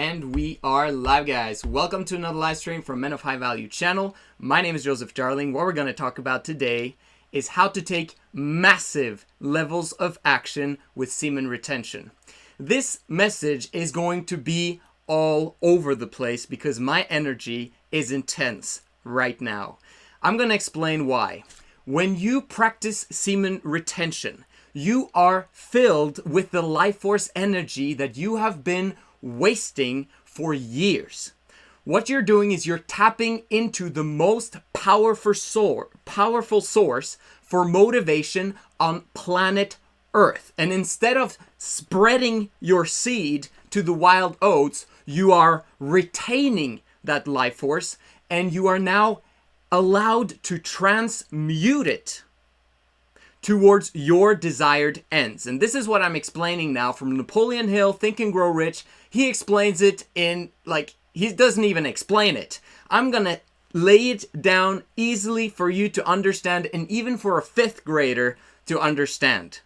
And we are live, guys. Welcome to another live stream from Men of High Value channel. My name is Joseph Darling. What we're going to talk about today is how to take massive levels of action with semen retention. This message is going to be all over the place because my energy is intense right now. I'm going to explain why. When you practice semen retention, you are filled with the life force energy that you have been wasting for years. What you're doing is you're tapping into the most powerful source for motivation on planet Earth. And instead of spreading your seed to the wild oats, you are retaining that life force and you are now allowed to transmute it towards your desired ends. And this is what I'm explaining now from Napoleon Hill, Think and Grow Rich. He explains it in, he doesn't even explain it. I'm gonna lay it down easily for you to understand and even for a fifth grader to understand.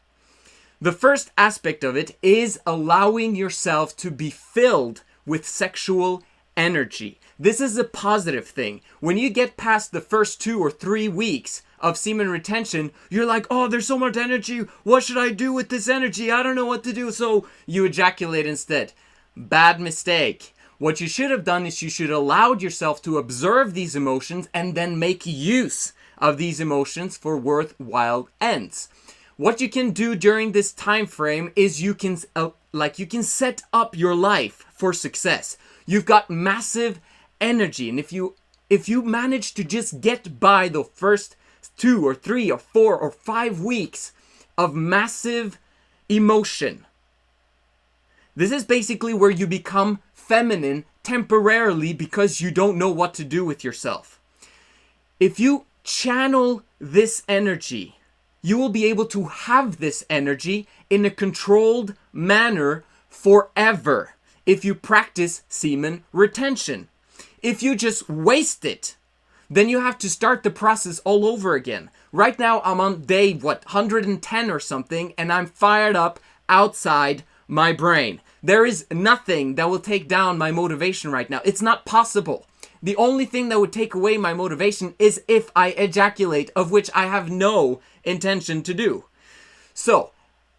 The first aspect of it is allowing yourself to be filled with sexual energy. This is a positive thing. When you get past the first 2 or 3 weeks of semen retention, you're like, oh, there's so much energy. What should I do with this energy? I don't know what to do. So you ejaculate instead. Bad mistake. What you should have done is you should have allowed yourself to observe these emotions and then make use of these emotions for worthwhile ends. What you can do during this time frame is you can set up your life for success. You've got massive energy, and if you manage to just get by the first 2 or 3 or 4 or 5 weeks of massive emotion, this is basically where you become feminine temporarily because you don't know what to do with yourself. If you channel this energy, you will be able to have this energy in a controlled manner forever if you practice semen retention. If you just waste it, then you have to start the process all over again. Right now, I'm on day, 110 or something, and I'm fired up outside my brain. There is nothing that will take down my motivation right now. It's not possible. The only thing that would take away my motivation is if I ejaculate, of which I have no intention to do. So,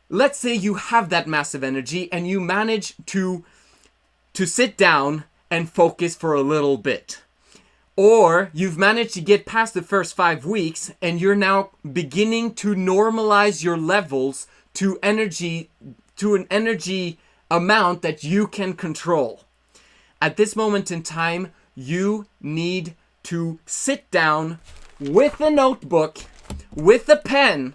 let's say you have that massive energy and you manage to sit down and focus for a little bit. Or you've managed to get past the first 5 weeks and you're now beginning to normalize your levels to an energy amount that you can control. At this moment in time, you need to sit down with a notebook, with a pen,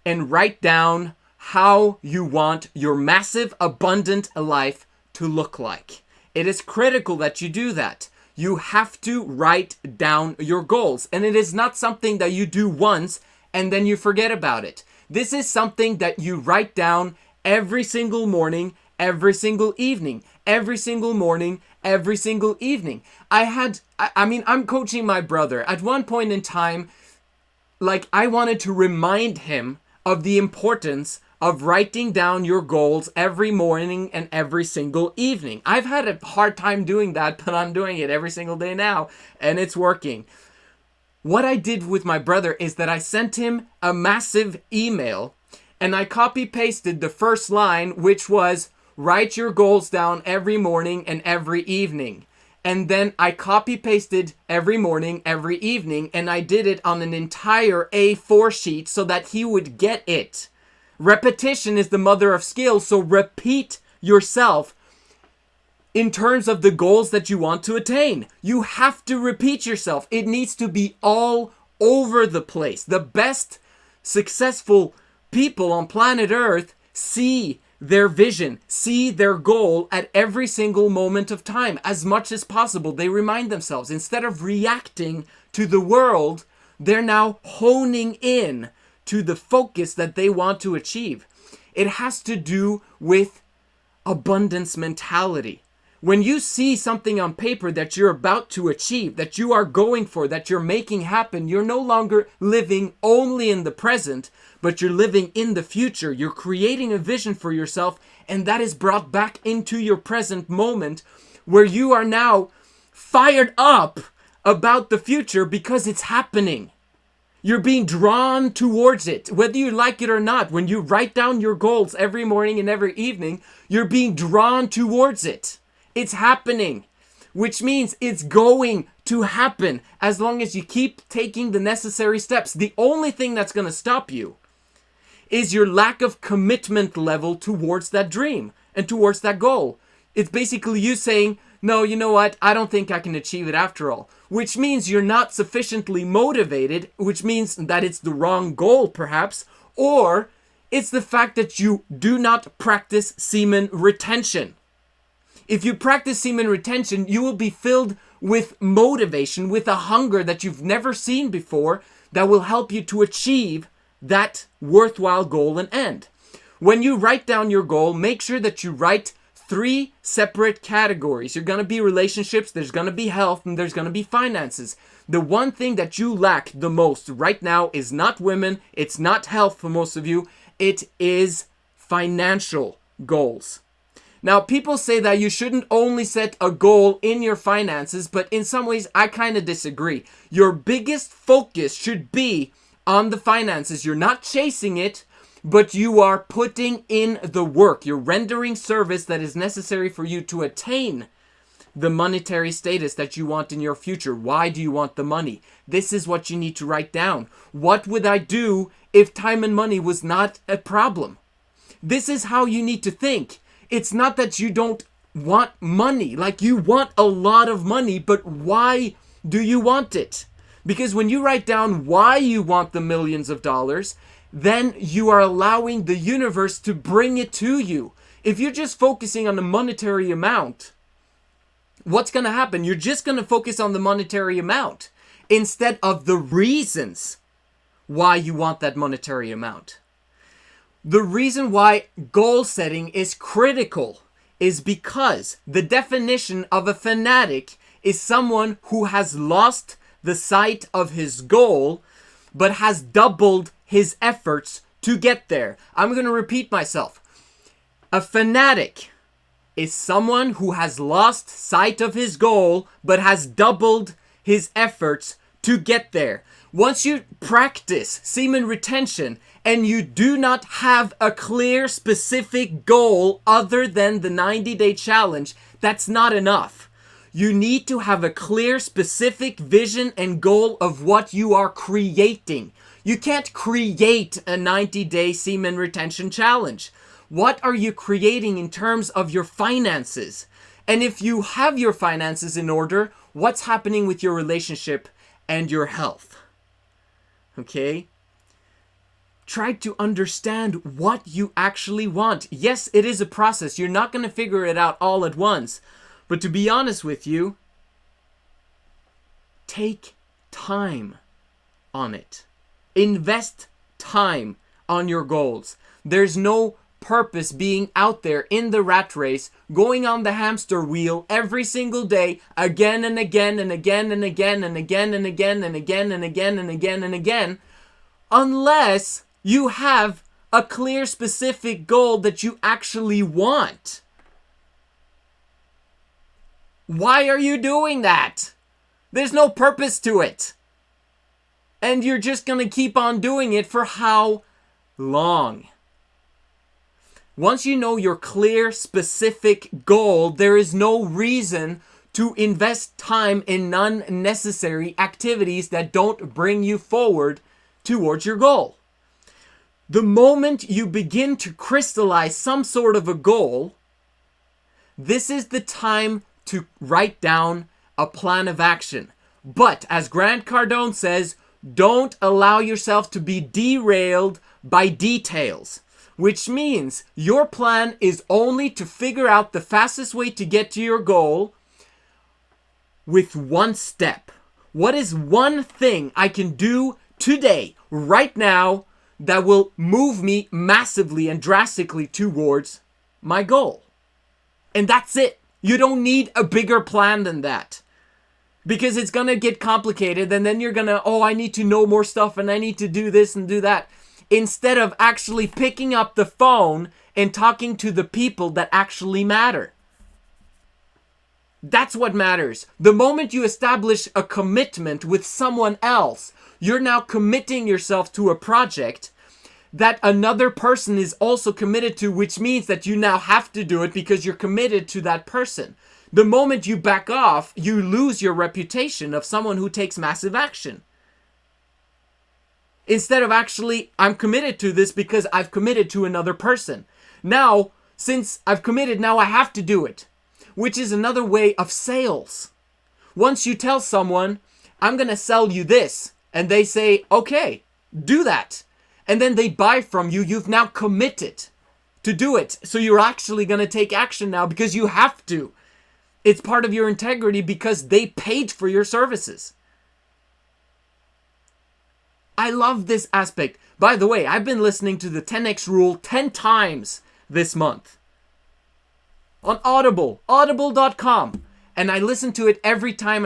and write down how you want your massive, abundant life to look like. It is critical that you do that. You have to write down your goals. And it is not something that you do once and then you forget about it. This is something that you write down every single morning, every single evening, every single morning, every single evening. I'm coaching my brother. At one point in time, I wanted to remind him of the importance of writing down your goals every morning and every single evening. I've had a hard time doing that, but I'm doing it every single day now, and it's working. What I did with my brother is that I sent him a massive email, and I copy-pasted the first line, which was, write your goals down every morning and every evening. And then I copy-pasted every morning, every evening, and I did it on an entire A4 sheet so that he would get it. Repetition is the mother of skill, so repeat yourself in terms of the goals that you want to attain. You have to repeat yourself. It needs to be all over the place. The best successful people on planet Earth see their vision, see their goal at every single moment of time. As much as possible, they remind themselves, instead of reacting to the world, they're now honing in to the focus that they want to achieve. It has to do with abundance mentality. When you see something on paper that you're about to achieve, that you are going for, that you're making happen, you're no longer living only in the present, but you're living in the future. You're creating a vision for yourself, and that is brought back into your present moment where you are now fired up about the future because it's happening. You're being drawn towards it, whether you like it or not. When you write down your goals every morning and every evening, you're being drawn towards it. It's happening, which means it's going to happen as long as you keep taking the necessary steps. The only thing that's going to stop you is your lack of commitment level towards that dream and towards that goal. It's basically you saying, no, you know what? I don't think I can achieve it after all. Which means you're not sufficiently motivated, which means that it's the wrong goal perhaps, or it's the fact that you do not practice semen retention. If you practice semen retention, you will be filled with motivation, with a hunger that you've never seen before that will help you to achieve that worthwhile goal and end. When you write down your goal, make sure that you write 3 separate categories. You're going to be relationships, there's going to be health, and there's going to be finances. The one thing that you lack the most right now is not women, it's not health for most of you, it is financial goals. Now, people say that you shouldn't only set a goal in your finances, but in some ways, I kind of disagree. Your biggest focus should be on the finances. You're not chasing it, but you are putting in the work. You're rendering service that is necessary for you to attain the monetary status that you want in your future. Why do you want the money? This is what you need to write down. What would I do if time and money was not a problem? This is how you need to think. It's not that you don't want money. Like, you want a lot of money, but why do you want it? Because when you write down why you want the millions of dollars, then you are allowing the universe to bring it to you. If you're just focusing on the monetary amount, what's going to happen? You're just going to focus on the monetary amount instead of the reasons why you want that monetary amount. The reason why goal setting is critical is because the definition of a fanatic is someone who has lost the sight of his goal but has doubled his efforts to get there. I'm going to repeat myself. A fanatic is someone who has lost sight of his goal but has doubled his efforts to get there. Once you practice semen retention and you do not have a clear, specific goal other than the 90-day challenge, that's not enough. You need to have a clear, specific vision and goal of what you are creating. You can't create a 90-day semen retention challenge. What are you creating in terms of your finances? And if you have your finances in order, what's happening with your relationship and your health? Okay? Try to understand what you actually want. Yes, it is a process. You're not going to figure it out all at once. But to be honest with you, take time on it. Invest time on your goals. There's no purpose being out there in the rat race, going on the hamster wheel every single day, again and again and again and again and again and again and again and again and again and again, unless you have a clear, specific goal that you actually want. Why are you doing that? There's no purpose to it. And you're just going to keep on doing it for how long? Once you know your clear, specific goal, there is no reason to invest time in unnecessary activities that don't bring you forward towards your goal. The moment you begin to crystallize some sort of a goal, this is the time to write down a plan of action. But as Grant Cardone says, don't allow yourself to be derailed by details, which means your plan is only to figure out the fastest way to get to your goal with one step. What is one thing I can do today, right now, that will move me massively and drastically towards my goal? And that's it. You don't need a bigger plan than that. Because it's going to get complicated, and then you're going to, I need to know more stuff, and I need to do this and do that. Instead of actually picking up the phone and talking to the people that actually matter. That's what matters. The moment you establish a commitment with someone else, you're now committing yourself to a project that another person is also committed to, which means that you now have to do it because you're committed to that person. The moment you back off, you lose your reputation of someone who takes massive action. Instead of actually, I'm committed to this because I've committed to another person. Now, since I've committed, now I have to do it. Which is another way of sales. Once you tell someone, I'm going to sell you this, and they say, okay, do that. And then they buy from you, you've now committed to do it. So you're actually going to take action now because you have to. It's part of your integrity because they paid for your services. I love this aspect. By the way, I've been listening to the 10x rule 10 times this month. On Audible, audible.com. And I listen to it every time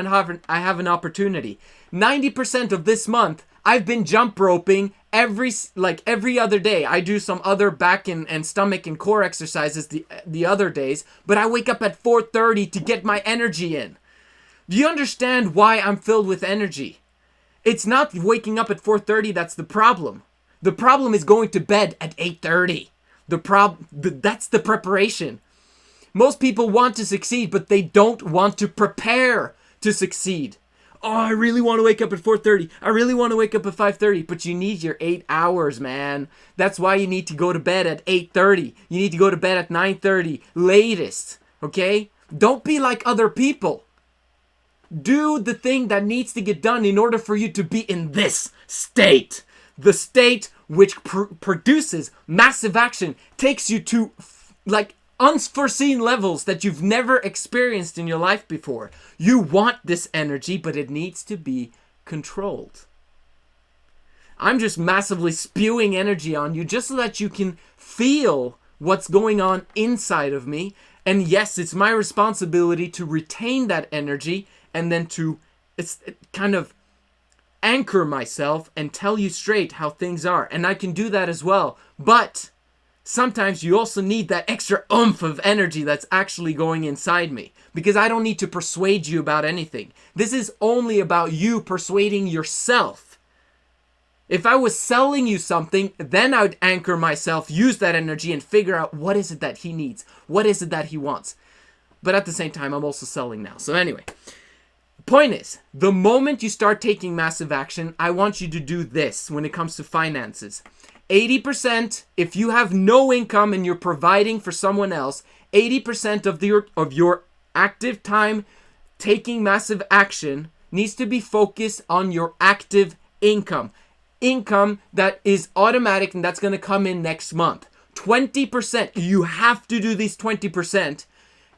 I have an opportunity. 90% of this month, I've been jump roping every other day. I do some other back and stomach and core exercises the other days, but I wake up at 4:30 to get my energy in. Do you understand why I'm filled with energy? It's not waking up at 4:30 that's the problem. The problem is going to bed at 8:30. That's the preparation. Most people want to succeed, but they don't want to prepare to succeed. Oh, I really want to wake up at 4:30. I really want to wake up at 5:30. But you need your 8 hours, man. That's why you need to go to bed at 8:30. You need to go to bed at 9:30, latest. Okay? Don't be like other people. Do the thing that needs to get done in order for you to be in this state. The state which produces massive action, takes you to unforeseen levels that you've never experienced in your life before. You want this energy, but it needs to be controlled. I'm just massively spewing energy on you just so that you can feel what's going on inside of me. And yes, it's my responsibility to retain that energy and then to kind of anchor myself and tell you straight how things are. And I can do that as well. But sometimes you also need that extra oomph of energy that's actually going inside me. Because I don't need to persuade you about anything. This is only about you persuading yourself. If I was selling you something, then I would anchor myself, use that energy, and figure out what is it that he needs. What is it that he wants? But at the same time, I'm also selling now. So anyway, the point is, the moment you start taking massive action, I want you to do this when it comes to finances. 80%, if you have no income and you're providing for someone else, 80% of your active time taking massive action needs to be focused on your active income. Income that is automatic and that's going to come in next month. 20%, you have to do these 20%,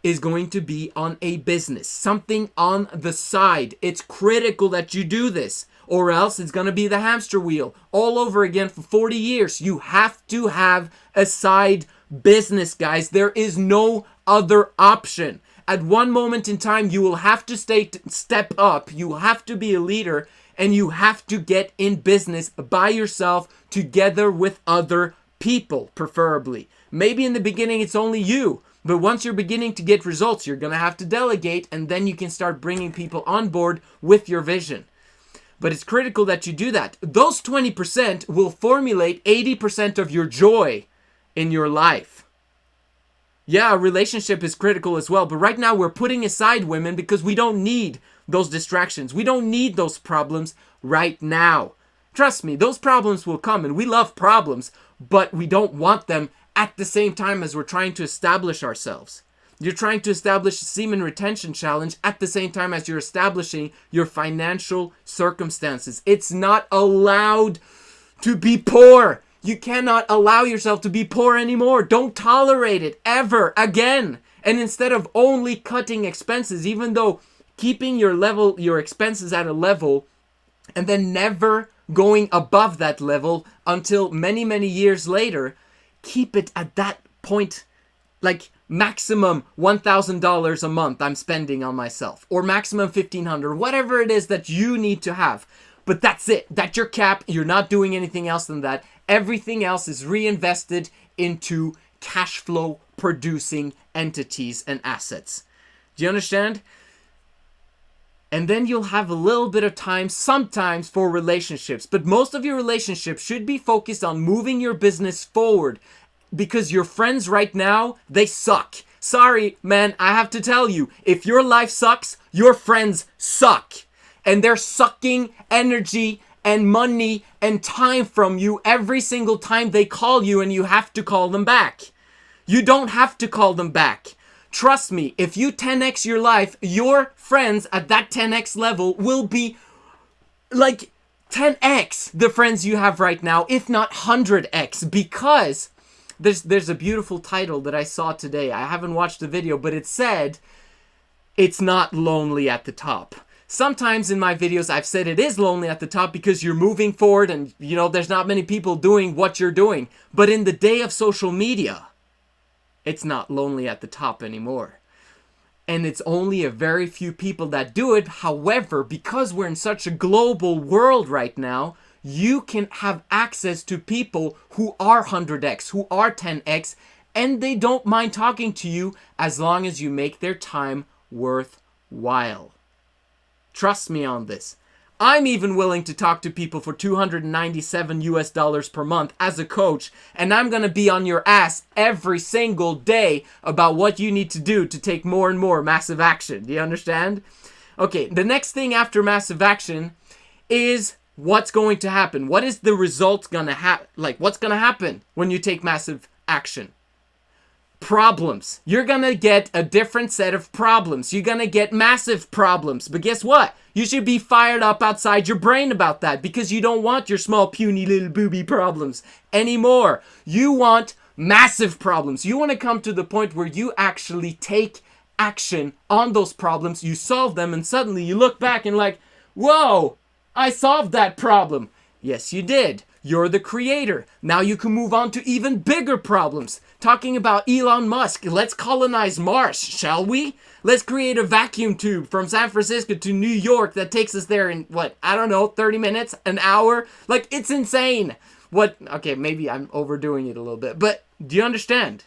is going to be on a business, something on the side. It's critical that you do this, or else it's going to be the hamster wheel all over again for 40 years. You have to have a side business, guys. There is no other option. At one moment in time, you will have to step up. You have to be a leader, and you have to get in business by yourself together with other people, preferably. Maybe in the beginning, it's only you. But once you're beginning to get results, you're going to have to delegate, and then you can start bringing people on board with your vision. But it's critical that you do that. Those 20% will formulate 80% of your joy in your life. Yeah, a relationship is critical as well. But right now we're putting aside women because we don't need those distractions. We don't need those problems right now. Trust me, those problems will come, and we love problems, but we don't want them at the same time as we're trying to establish ourselves. You're trying to establish a semen retention challenge at the same time as you're establishing your financial circumstances. It's not allowed to be poor. You cannot allow yourself to be poor anymore. Don't tolerate it ever again. And instead of only cutting expenses, even though keeping your expenses at a level and then never going above that level until many, many years later, keep it at that point, like maximum $1,000 a month I'm spending on myself, or maximum $1,500, whatever it is that you need to have. But that's it. That's your cap. You're not doing anything else than that. Everything else is reinvested into cash flow producing entities and assets. Do you understand? And then you'll have a little bit of time sometimes for relationships. But most of your relationships should be focused on moving your business forward. Because your friends right now, they suck. Sorry, man, I have to tell you. If your life sucks, your friends suck. And they're sucking energy and money and time from you every single time they call you, and you have to call them back. You don't have to call them back. Trust me, if you 10x your life, your friends at that 10x level will be like 10x the friends you have right now, if not 100x, because there's a beautiful title that I saw today. I haven't watched the video, but it said, it's not lonely at the top. Sometimes in my videos, I've said it is lonely at the top because you're moving forward and, you know, there's not many people doing what you're doing. But in the day of social media, it's not lonely at the top anymore. And it's only a very few people that do it. However, because we're in such a global world right now, you can have access to people who are 100x, who are 10x, and they don't mind talking to you as long as you make their time worthwhile. Trust me on this. I'm even willing to talk to people for $297 per month as a coach, and I'm going to be on your ass every single day about what you need to do to take more and more massive action. Do you understand? Okay, the next thing after massive action is what's going to happen. What is the result going to happen? Like, what's going to happen when you take massive action? Problems. You're gonna get a different set of problems. You're gonna get massive problems. But guess what? You should be fired up outside your brain about that, because you don't want your small, puny, little booby problems anymore. You want massive problems. You want to come to the point where you actually take action on those problems. You solve them, and suddenly you look back and like, whoa, I solved that problem. Yes, you did. You're the creator. Now you can move on to even bigger problems. Talking about Elon Musk, let's colonize Mars, shall we? Let's create a vacuum tube from San Francisco to New York that takes us there in, 30 minutes, an hour? Like, it's insane. Okay, maybe I'm overdoing it a little bit, but do you understand?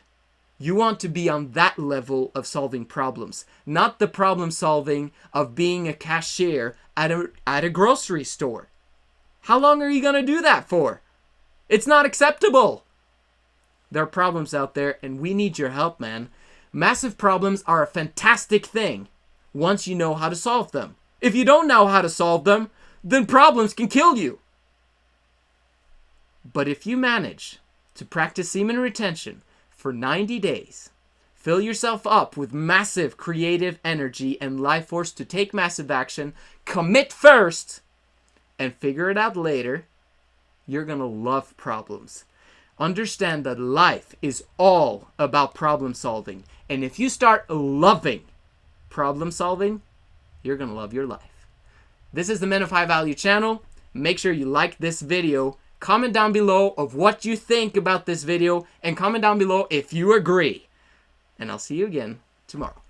You want to be on that level of solving problems, not the problem solving of being a cashier at a grocery store. How long are you going to do that for? It's not acceptable. There are problems out there, and we need your help, man. Massive problems are a fantastic thing once you know how to solve them. If you don't know how to solve them, then problems can kill you. But if you manage to practice semen retention for 90 days, fill yourself up with massive creative energy and life force to take massive action, commit first, and figure it out later, you're going to love problems. Understand that life is all about problem solving. And if you start loving problem solving, you're going to love your life. This is the Men of High Value channel. Make sure you like this video. Comment down below of what you think about this video. And comment down below if you agree. And I'll see you again tomorrow.